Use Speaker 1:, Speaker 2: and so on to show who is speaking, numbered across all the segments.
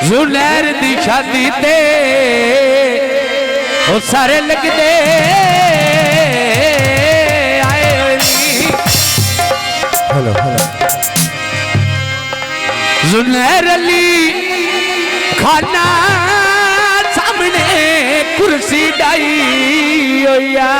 Speaker 1: जुलैर दी शादी ते ओ सारे लगदे आए हेलो हेलो जुलैर अली खाना सामने कुर्सी डाई होया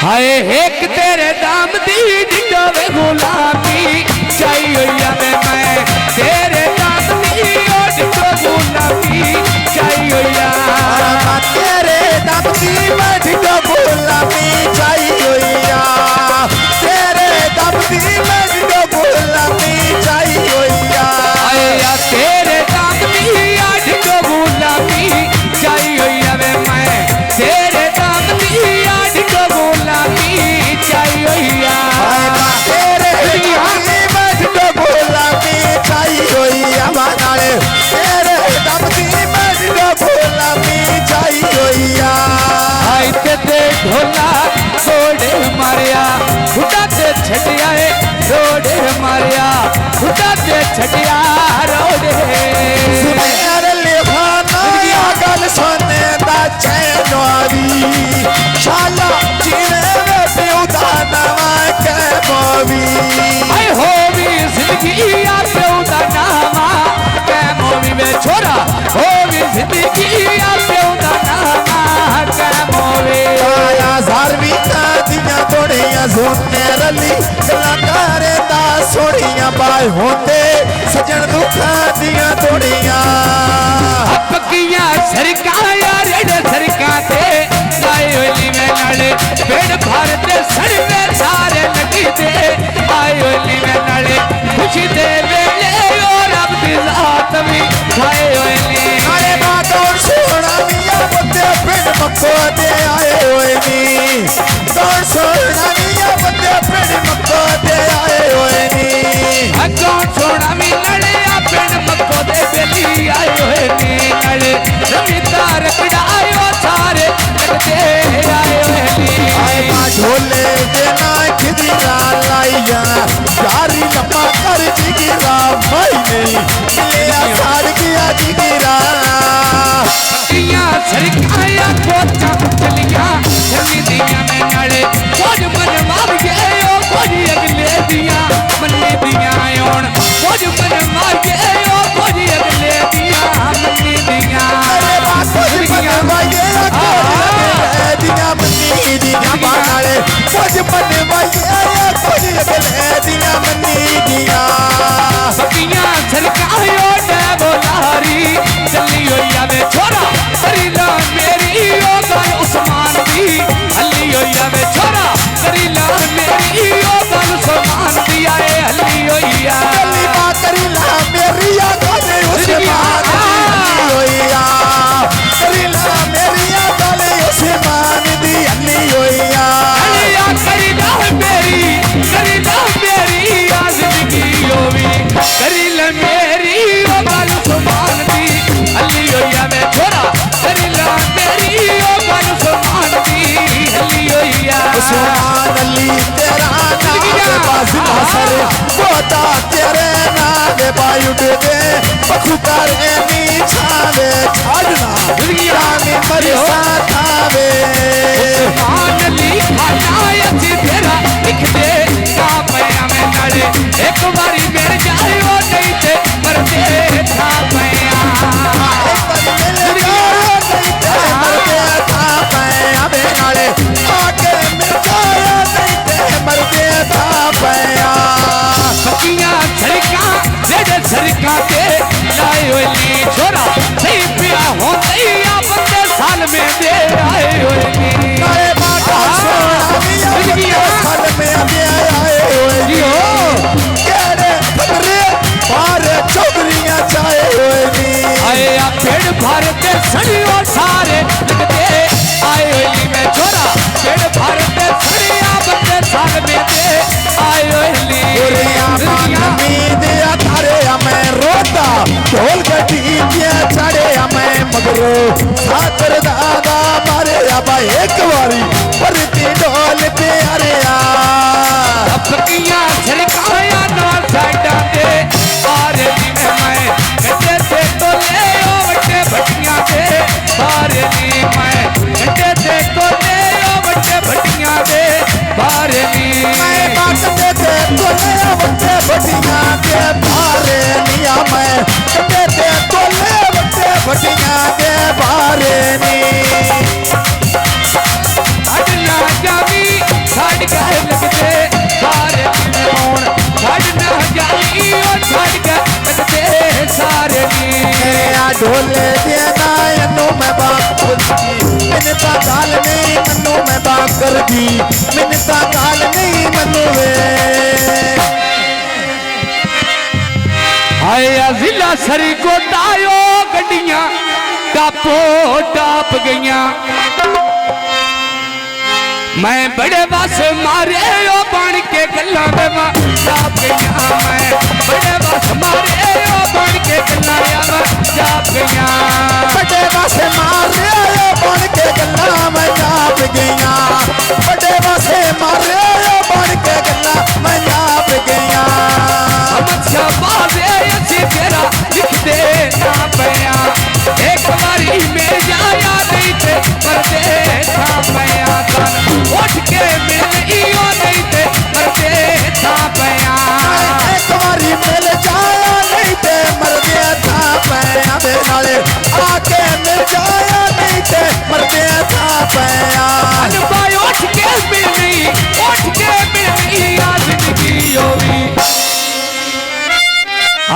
Speaker 1: हाय एक तेरे दाम दी डिडोवे गुलामी चाई होया मैं तेरे दाम दी डिडो गुलामी चाई होया
Speaker 2: तेरे दाम दी डिडो गुलामी चाई होया तेरे दाम दी डिडो गुलामी चाई होया
Speaker 1: आया तेरे दाम दी डिडो गुलामी चाई होया मैं तेरे दाम दी डिडो गुलामी चाई होया
Speaker 2: तेरे डिडो गुलामी चाई होया नाले तेरे दाम दी डिडो गुलामी चाई होया
Speaker 1: हाय ते ढोला रोड़े मारिया खुदा ते छटिया रोड़े मारिया खुदा ते छटिया रोड़े
Speaker 2: सुनेर लिखाना या गल सुने दा चैनवारी शाला जीने में प्यूदा नवा के मोवी
Speaker 1: हाय होवी जिंदगी या प्यूदा नामा के मोवी में छोरा होवी जिंदगी या प्यूदा नामा के मोवी
Speaker 2: आया जारवी दिया तोड़िया सुनेर ली कलाकारे दा सोड़िया बाय होते सजन दुखा दिया तोड़िया
Speaker 1: पक्कियां सरकाया रेड़ सरका ते लाए होली में नाले पेड़ भारत सड़ में सारे लगी दे आए होली में नाले खुशी दे वेले और अब दिलात भी खाए होली
Speaker 2: अरे बातों सोना मिया बंदे पेड़ मक्को दे आए हुए नी कौन सोना मिया बंदे पेड़ मक्को दे आए हुए नी
Speaker 1: कौन सोना मी लड़े आ पेड़ मक्को दे बेली आए हुए नी नड़े जमींदार कड़ायो सारे लगते आए हुए नी
Speaker 2: आए माँ झोले के ना खिदिरा लाइया यारी लम्बा कर जिगिरा भाई नहीं लिया साड़ गया जिगिरा
Speaker 1: पक्कियां सरकाया पोचा चलिया जल्दी दिया में नड़े कुछ मन मार गए ओ कुछ अगले दिया मन्ने दिया ओण कुछ मन मार गए ओ कुछ अगले दिया मन्ने दिया
Speaker 2: अरे बात कुछ मन वाये दिया मन्नी दिया बानाले कुछ मन वाये कुछ अगले दिया मन्नी दिया
Speaker 1: पक्कियां सरकायो डे बोलारी चली होया वे छोरा करीला मेरी ओ गल उस्मान दी हल्ली होया वे छोरा करीला मेरी ओ गल उस्मान दी आए हल्ली होया
Speaker 2: गली बात करीला मेरी या गले उस्मान दी हल्ली होया करीला मेरी या गले उस्मान दी हल्ली होया
Speaker 1: करीला मेरी जिंदगी होवी करीला मेरी ओ गल उस्मान दी हल्ली होया वे छोरा करीला मेरी ओ गल उस्मान दी हल्ली होया
Speaker 2: उस्मान अली तेरा नाम बाजिला सरे बोता तेरे नाम बायुड दे बखुतर नी छावे छाड़ना रामी मरसा थावे
Speaker 1: उस्मान अली खाना अच्छी तेरा लिख दे का पया में नड़े एक बारी मेरे जाए वो नहीं थे पर दे था पया पक्कियां सरका के लाए होली छोरा सही पिया हो या बंदे साल में दे आए होली आया पेड़ भारत सड़ियों सारे लगते आए होली में छोरा पेड़ भारत सड़िया बंदे साल में दे आए होली
Speaker 2: ढोल गड्डी चढ़े हमें मगरो साकर दादा मारे अब एक बारी परती ढोल पे अरे
Speaker 1: पक्कियां सरकाया ना साइडा दे आरे भारे नी
Speaker 2: मैं बाटते ते तोले वट्टे भटियां दे भारे निया मैं कटे ते तोले वट्टे भटियां दे भारे नी
Speaker 1: छड़ ना जावी छड़ के लगते सारे होण छड़ ना जावी ओ छड़ के लगते सारे नी
Speaker 2: आ ढोले देना इन्नू मैं बात मिन्नता गाल नहीं मन्नू मैं बात कर दी मिन्नता गाल नहीं मन्नू वे
Speaker 1: आया जिला सरी को तायो गड्डियां टापो टाप गईयां मैं बड़े बस मारे ओ बन के गल्लां दे टाप गईयां मैं बड़े बस मारे ओ बन के गल्लां टाप गईयां
Speaker 2: बड़े बसे मारे बन के गल्ला मैं जाप गईया बड़े बसे मारे बन के गल्ला मैं जाप गईया
Speaker 1: अच्छा बाजे अच्छी तेरा लिखते ना पया एक बारी मिल जाया नहीं थे मरते था पया तन उठ के मिली ओ नहीं थे मरते था पया
Speaker 2: एक बारी मिल जाया नहीं ते मर गया था पैया दे नाले आके मिल जाया नहीं ते मर गया था पैया
Speaker 1: भाई उठ के मिली आज जिंदगी होगी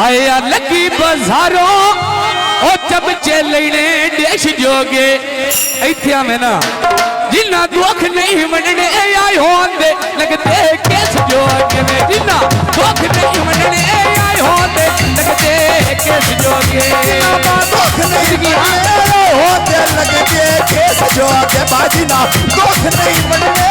Speaker 1: आया लगी बाजारों ओ चमचे लेने देश जोगे इत्या में ना जिन्ना दुख नहीं मनने आए होंदे लगते केस जोगे में जिन्ना दुख नहीं मनने आए होंदे लगते केस जोगे
Speaker 2: दुख नहीं होते लगते केस जोगे बाजी ना दुख नहीं मनने